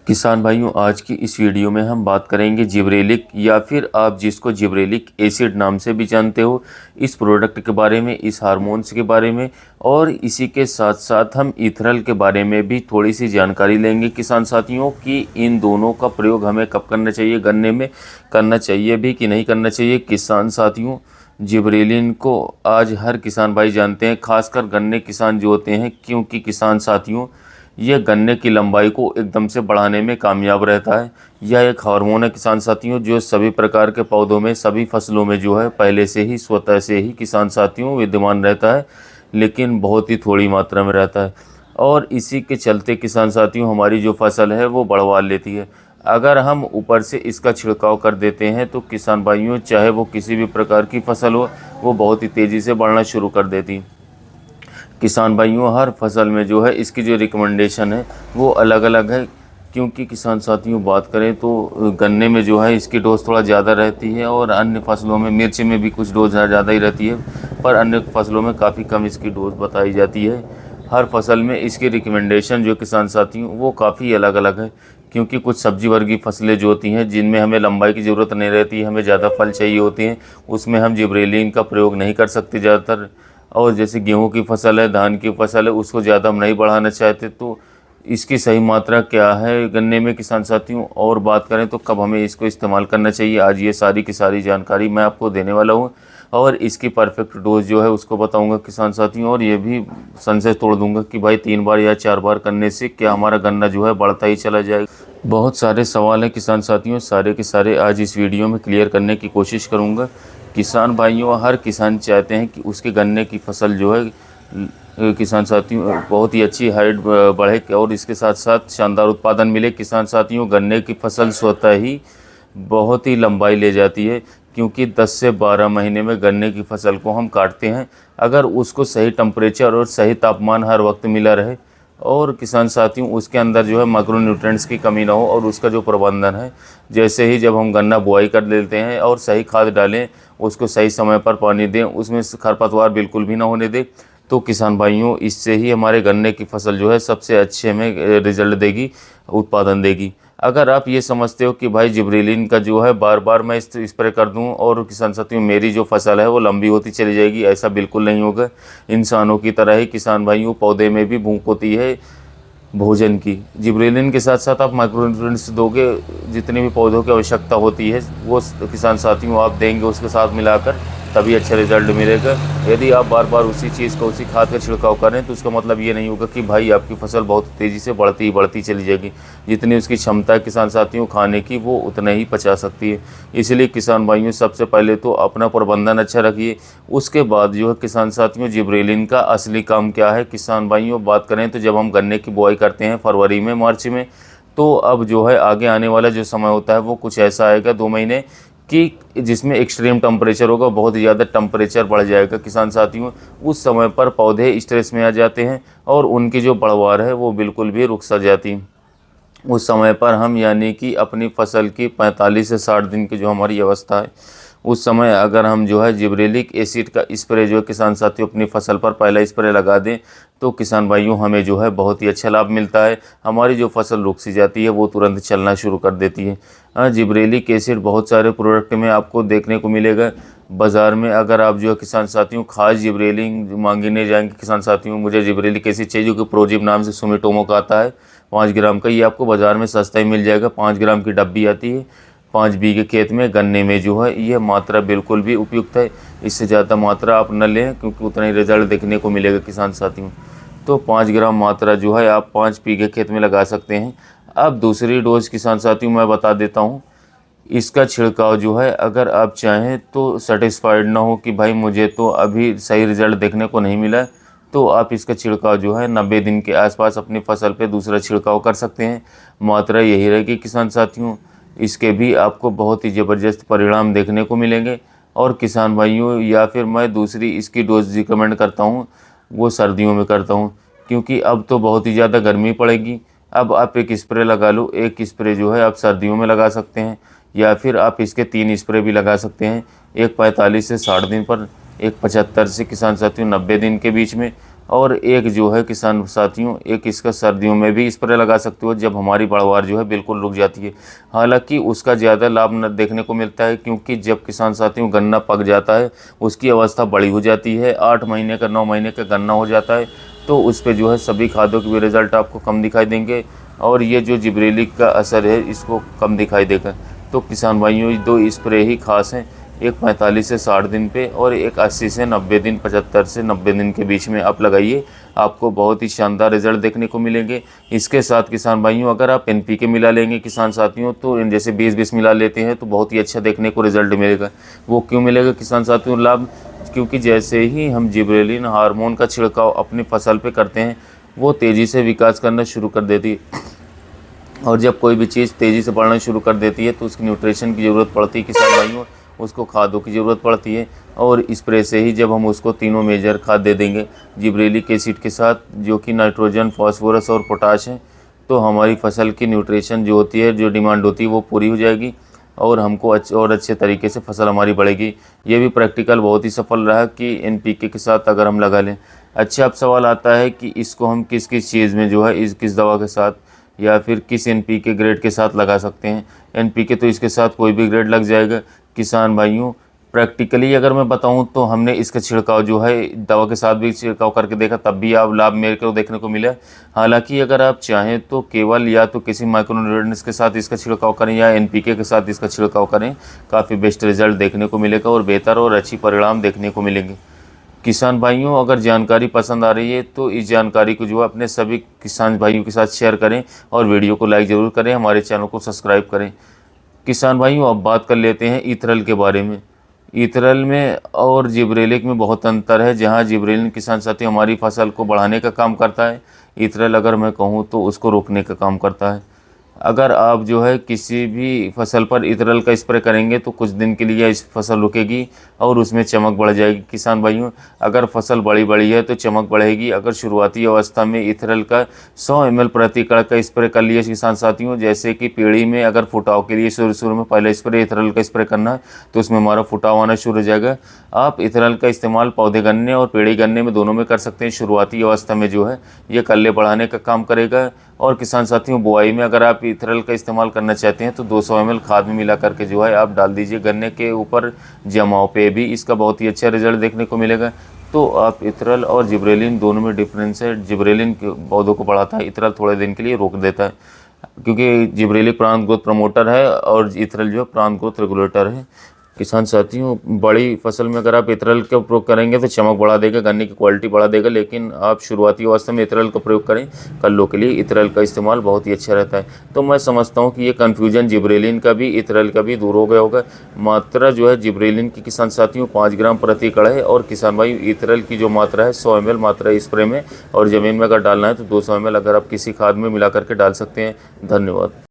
किसान भाइयों, आज की इस वीडियो में हम बात करेंगे जिब्रेलिक या फिर आप जिसको जिब्रेलिक एसिड नाम से भी जानते हो, इस प्रोडक्ट के बारे में, इस हार्मोन्स के बारे में। और इसी के साथ साथ हम इथरल के बारे में भी थोड़ी सी जानकारी लेंगे किसान साथियों कि इन दोनों का प्रयोग हमें कब करना चाहिए, गन्ने में करना चाहिए भी कि नहीं करना चाहिए। किसान साथियों, जिब्रेलिन को आज हर किसान भाई जानते हैं, खासकर गन्ने किसान जो होते हैं, क्योंकि किसान साथियों यह गन्ने की लंबाई को एकदम से बढ़ाने में कामयाब रहता है। यह एक हार्मोन है किसान साथियों, जो सभी प्रकार के पौधों में, सभी फसलों में जो है पहले से ही, स्वतः से ही किसान साथियों विद्यमान रहता है, लेकिन बहुत ही थोड़ी मात्रा में रहता है। और इसी के चलते किसान साथियों हमारी जो फसल है वो बढ़वा लेती है। अगर हम ऊपर से इसका छिड़काव कर देते हैं तो किसान भाइयों, चाहे वो किसी भी प्रकार की फसल हो, वो बहुत ही तेज़ी से बढ़ना शुरू कर देती है। किसान भाइयों, हर फसल में जो है इसकी जो रिकमेंडेशन है वो अलग अलग है, क्योंकि किसान साथियों बात करें तो गन्ने में जो है इसकी डोज थोड़ा ज़्यादा रहती है, और अन्य फसलों में, मिर्ची में भी कुछ डोज ज़्यादा ही रहती है, पर अन्य फसलों में काफ़ी कम इसकी डोज बताई जाती है। हर फसल में इसकी रिकमेंडेशन जो किसान साथियों वो काफ़ी अलग अलग है, क्योंकि कुछ सब्जी वर्गीय फसलें जो होती हैं जिनमें हमें लंबाई की ज़रूरत नहीं रहती, हमें ज़्यादा फल चाहिए होते हैं, उसमें हम जिब्रेलिन का प्रयोग नहीं कर सकते ज़्यादातर। और जैसे गेहूं की फसल है, धान की फसल है, उसको ज़्यादा हम नहीं बढ़ाना चाहते, तो इसकी सही मात्रा क्या है गन्ने में किसान साथियों, और बात करें तो कब हमें इसको इस्तेमाल करना चाहिए, आज ये सारी की सारी जानकारी मैं आपको देने वाला हूँ। और इसकी परफेक्ट डोज जो है उसको बताऊंगा किसान साथियों, और ये भी संशय तोड़ दूंगा कि भाई 3 बार या 4 बार करने से क्या हमारा गन्ना जो है बढ़ता ही चला जाएगा। बहुत सारे सवाल हैं किसान साथियों, सारे के सारे आज इस वीडियो में क्लियर करने की कोशिश करूँगा। किसान भाइयों, हर किसान चाहते हैं कि उसके गन्ने की फसल जो है किसान साथियों बहुत ही अच्छी हाइट बढ़े, और इसके साथ साथ शानदार उत्पादन मिले। किसान साथियों, गन्ने की फसल स्वतः ही बहुत ही लंबाई ले जाती है, क्योंकि 10 से 12 महीने में गन्ने की फसल को हम काटते हैं, अगर उसको सही टेम्परेचर और सही तापमान हर वक्त मिला रहे, और किसान साथियों उसके अंदर जो है माइक्रो न्यूट्रिएंट्स की कमी ना हो, और उसका जो प्रबंधन है, जैसे ही जब हम गन्ना बुआई कर लेते हैं और सही खाद डालें, उसको सही समय पर पानी दें, उसमें खरपतवार बिल्कुल भी ना होने दें, तो किसान भाइयों इससे ही हमारे गन्ने की फसल जो है सबसे अच्छे में रिजल्ट देगी, उत्पादन देगी। अगर आप ये समझते हो कि भाई जिब्रेलिन का जो है बार बार मैं स्प्रे कर दूं और किसान साथियों मेरी जो फसल है वो लंबी होती चली जाएगी, ऐसा बिल्कुल नहीं होगा। इंसानों की तरह ही किसान भाइयों पौधे में भी भूख होती है भोजन की। जिब्रेलिन के साथ साथ आप माइक्रोन्यूट्रिएंट्स दोगे, जितनी भी पौधों की आवश्यकता होती है वो किसान साथियों आप देंगे उसके साथ मिलाकर, तभी अच्छा रिजल्ट मिलेगा। यदि आप बार बार उसी चीज़ का, उसी खाद का छिड़काव करें तो उसका मतलब ये नहीं होगा कि भाई आपकी फसल बहुत तेज़ी से बढ़ती चली जाएगी। जितनी उसकी क्षमता है किसान साथियों खाने की, वो उतना ही पचा सकती है। इसलिए किसान भाइयों सबसे पहले तो अपना प्रबंधन अच्छा रखिए, उसके बाद जो है किसान साथियों जिब्रेलिन का असली काम क्या है। किसान भाइयों बात करें तो जब हम गन्ने की बुआई करते हैं फरवरी में, मार्च में, तो अब जो है आगे आने वाला जो समय होता है वो कुछ ऐसा आएगा 2 महीने कि जिसमें एक्सट्रीम टेम्परेचर होगा, बहुत ही ज़्यादा टेम्परेचर बढ़ जाएगा किसान साथियों। उस समय पर पौधे स्ट्रेस में आ जाते हैं और उनकी जो पैदावार है वो बिल्कुल भी रुक सा जाती है। उस समय पर हम यानी कि अपनी फसल की 45 से 60 दिन की जो हमारी अवस्था है, उस समय अगर हम जो है जिब्रेलिक एसिड का स्प्रे जो है किसान साथियों अपनी फसल पर पहला स्प्रे लगा दें, तो किसान भाइयों हमें जो है बहुत ही अच्छा लाभ मिलता है। हमारी जो फसल रुक सी जाती है वो तुरंत चलना शुरू कर देती है। हाँ, जिब्रेलिक एसिड बहुत सारे प्रोडक्ट में आपको देखने को मिलेगा बाज़ार में। अगर आप जो है किसान साथियों खास जिब्रेलिन मांगने जाएंगे किसान साथियों, मुझे जिब्रेलिक एसिड चाहिए, जो कि प्रोजिब नाम से सुमिटोमो का आता है 5 ग्राम का, ये आपको बाज़ार में सस्ता ही मिल जाएगा। 5 ग्राम की डब्बी आती है। 5 बीघे खेत में गन्ने में जो है ये मात्रा बिल्कुल भी उपयुक्त है। इससे ज़्यादा मात्रा आप न लें, क्योंकि उतना ही रिजल्ट देखने को मिलेगा किसान साथियों। तो 5 ग्राम मात्रा जो है आप 5 बीघे खेत में लगा सकते हैं। अब दूसरी डोज किसान साथियों मैं बता देता हूँ। इसका छिड़काव जो है, अगर आप चाहें तो सेटिस्फाइड ना हो कि भाई मुझे तो अभी सही रिजल्ट देखने को नहीं मिला, तो आप इसका छिड़काव जो है 90 दिन के आसपास अपनी फसल पे दूसरा छिड़काव कर सकते हैं। मात्रा यही रहेगी किसान साथियों, इसके भी आपको बहुत ही ज़बरदस्त परिणाम देखने को मिलेंगे। और किसान भाइयों, या फिर मैं दूसरी इसकी डोज रिकमेंड करता हूँ, वो सर्दियों में करता हूँ, क्योंकि अब तो बहुत ही ज़्यादा गर्मी पड़ेगी। अब आप एक स्प्रे लगा लो, एक स्प्रे जो है आप सर्दियों में लगा सकते हैं, या फिर आप इसके 3 स्प्रे भी लगा सकते हैं। एक 45 से 60 दिन पर, एक 75 से किसान साथियों 90 दिन के बीच में, और एक जो है किसान साथियों, एक इसका सर्दियों में भी स्प्रे लगा सकते हो जब हमारी पैदावार जो है बिल्कुल रुक जाती है। हालांकि उसका ज़्यादा लाभ न देखने को मिलता है, क्योंकि जब किसान साथियों गन्ना पक जाता है, उसकी अवस्था बड़ी हो जाती है, 8 महीने का 9 महीने का गन्ना हो जाता है, तो उस पर जो है सभी खादों के भी रिज़ल्ट आपको कम दिखाई देंगे और ये जो जिब्रेलिक का असर है इसको कम दिखाई देगा। तो किसान भाइयों, 2 स्प्रे ही खास हैं, एक 45 से 60 दिन पे और एक 80 से 90 दिन, 75 से 90 दिन के बीच में आप लगाइए, आपको बहुत ही शानदार रिजल्ट देखने को मिलेंगे। इसके साथ किसान भाइयों, अगर आप NPK मिला लेंगे किसान साथियों, तो जैसे 20-20 मिला लेते हैं तो बहुत ही अच्छा देखने को रिजल्ट मिलेगा। वो क्यों मिलेगा किसान साथियों लाभ? क्योंकि जैसे ही हम जिब्रेलिन हार्मोन का छिड़काव अपनी फसल पे करते हैं, वो तेज़ी से विकास करना शुरू कर देती है, और जब कोई भी चीज़ तेज़ी से बढ़ना शुरू कर देती है तो उसकी न्यूट्रिशन की ज़रूरत पड़ती है किसान भाइयों, उसको खादों की ज़रूरत पड़ती है। और स्प्रे से ही जब हम उसको तीनों मेजर खाद दे देंगे जिब्रेलिक एसिड के साथ, जो कि नाइट्रोजन, फास्फोरस और पोटाश है, तो हमारी फसल की न्यूट्रिशन जो होती है, जो डिमांड होती है, वो पूरी हो जाएगी और हमको अच्छे तरीके से फसल हमारी बढ़ेगी। ये भी प्रैक्टिकल बहुत ही सफल रहा कि NPK के साथ अगर हम लगा लें। अच्छा, अब सवाल आता है कि इसको हम किस किस चीज़ में जो है किस दवा के साथ या फिर किस NPK ग्रेड के साथ लगा सकते हैं। NPK तो इसके साथ कोई भी ग्रेड लग जाएगा किसान भाइयों। प्रैक्टिकली अगर मैं बताऊं तो हमने इसका छिड़काव जो है दवा के साथ भी छिड़काव करके देखा, तब भी आप लाभ मेरे को देखने को मिला। हालांकि अगर आप चाहें तो केवल या तो किसी माइक्रोन्यूट्रिएंट्स के साथ इसका छिड़काव करें या NPK के साथ इसका छिड़काव करें, काफ़ी बेस्ट रिजल्ट देखने को मिलेगा और बेहतर और अच्छी परिणाम देखने को मिलेंगे। किसान भाइयों, अगर जानकारी पसंद आ रही है तो इस जानकारी को जो है अपने सभी किसान भाइयों के साथ शेयर करें और वीडियो को लाइक ज़रूर करें, हमारे चैनल को सब्सक्राइब करें। किसान भाइयों, अब बात कर लेते हैं इथरल के बारे में। इथरल में और जिब्रेलिक में बहुत अंतर है। जहां जिब्रेलिन किसान साथी हमारी फसल को बढ़ाने का काम करता है, इथरल अगर मैं कहूँ तो उसको रोकने का काम करता है। अगर आप जो है किसी भी फसल पर इथरल का स्प्रे करेंगे तो कुछ दिन के लिए इस फसल रुकेगी और उसमें चमक बढ़ जाएगी। किसान भाइयों, अगर फसल बड़ी है तो चमक बढ़ेगी। अगर शुरुआती अवस्था में इथरल का 100 ml प्रति एकड़ का स्प्रे कर लिए किसान साथियों, जैसे कि पेड़ी में अगर फुटाव के लिए शुरू में पहले स्प्रे इथरल का स्प्रे करना है तो उसमें हमारा फुटाव आना शुरू हो जाएगा। आप इथरल का इस्तेमाल पौधे गन्ने और पेड़ी गन्ने में दोनों में कर सकते हैं। शुरुआती अवस्था में जो है ये कल्ले बढ़ाने का काम करेगा। और किसान साथियों, बुआई में अगर आप इथरल का इस्तेमाल करना चाहते हैं तो 200 ml खाद में मिला करके जो है आप डाल दीजिए गन्ने के ऊपर जमाव पे भी, इसका बहुत ही अच्छा रिजल्ट देखने को मिलेगा। तो आप इथरल और जिब्रेलिन दोनों में डिफरेंस है। जिब्रेलिन पौधों को बढ़ाता है, इथरल थोड़े दिन के लिए रोक देता है, क्योंकि जिब्रेलिक प्रांत ग्रोथ प्रमोटर है और इथरल जो है प्रांत ग्रोथ रेगुलेटर है। किसान साथियों, बड़ी फसल में अगर आप इथरल का प्रयोग करेंगे तो चमक बढ़ा देगा, गन्ने की क्वालिटी बढ़ा देगा, लेकिन आप शुरुआती अवस्था में इथरल का प्रयोग करें, कल्लों के लिए इथरल का इस्तेमाल बहुत ही अच्छा रहता है। तो मैं समझता हूं कि ये कन्फ्यूजन जिब्रेलिन का भी इथरल का भी दूर हो गया होगा। मात्रा जो है जिब्रेलिन की किसान साथियों 5 ग्राम प्रति एकड़ है और किसान भाई इथरल की जो मात्रा है 100 ml मात्रा स्प्रे में, और ज़मीन में अगर डालना है तो 200 ml अगर आप किसी खाद में मिला करके डाल सकते हैं। धन्यवाद।